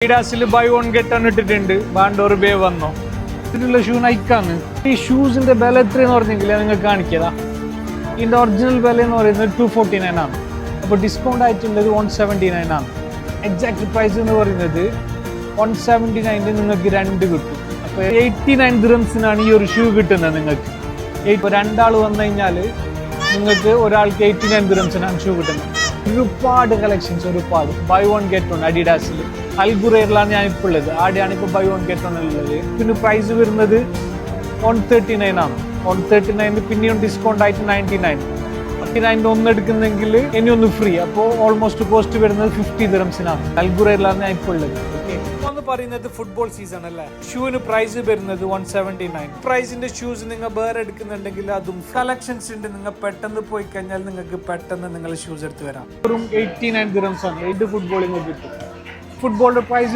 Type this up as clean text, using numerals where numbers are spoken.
Adidas buy one get one ഇട്ടിട്ടുണ്ട് ബാൻഡോർ bay വന്നോ ഇതിലുള്ള ഷൂ നൈക്കാണ് ഈ ഷൂസിന്റെ വില എത്രയെന്ന് പറഞ്ഞെങ്കിൽ നിങ്ങൾക്ക് കാണിക്കതാ ഇതിന്റെ ഒറിജിനൽ വില എന്ന് പറയുന്നത് 249 ആണ് അപ്പോൾ ഡിസ്കൗണ്ട് ആയിട്ടുള്ളത് 179 ആണ് എക്സാക്ട് പ്രൈസ് എന്ന് പറയുന്നത് 179 നിങ്ങൾക്ക് രണ്ട് കിട്ടും അപ്പോൾ 89 ദിർഹംസിനാണ് ഈ ഒരു ഷൂ കിട്ടുന്നത് നിങ്ങൾക്ക് ഇപ്പോൾ രണ്ടാൾ വന്നു കഴിഞ്ഞാൽ നിങ്ങൾക്ക് ഒരാൾക്ക് 89 ദിർഹംസിനാണ് ഷൂ കിട്ടുന്നത് ഒരുപാട് കളക്ഷൻസ് ഒരുപാട് ബൈ വൺ ഗെറ്റ് വൺ അഡിഡാസിൽ അൽഗുറയിലാണ് ഞാൻ ഇപ്പോൾ ഉള്ളത് ആടെയാണ് ഇപ്പോൾ ബൈ വൺ ഗെറ്റ് വൺ ഉള്ളത് പിന്നെ പ്രൈസ് വരുന്നത് 139 ആണ് 139 പിന്നെയും ഡിസ്കൗണ്ട് ആയിട്ട് 99 ഒന്ന് എടുക്കുന്നെങ്കിൽ ഇനി ഒന്ന് ഫ്രീ അപ്പോൾ ഓൾമോസ്റ്റ് കോസ്റ്റ് വരുന്നത് 50 ദിർഹംസിനാണ് അൽഗുറയിലാണ് ഞാൻ ഇപ്പോൾ ഉള്ളത് ഒന്ന് പറയുന്നത് ഫുട്ബോൾ സീസൺ അല്ലേ ഷൂവിന് പ്രൈസ് വരുന്നത് 179 പ്രൈസിന്റെ ഷൂസ് നിങ്ങൾ വേറെ എടുക്കുന്നുണ്ടെങ്കിൽ അതും കളക്ഷൻസ് ഉണ്ട് നിങ്ങൾ പെട്ടെന്ന് പോയി കഴിഞ്ഞാൽ നിങ്ങൾക്ക് പെട്ടെന്ന് നിങ്ങൾ ഷൂസ് എടുത്ത് വരാം വെറും 89 ദിർഹംസ് ആണ് 8 ഫുട്ബോളിന് കിട്ടും ഫുട്ബോളിന്റെ പ്രൈസ്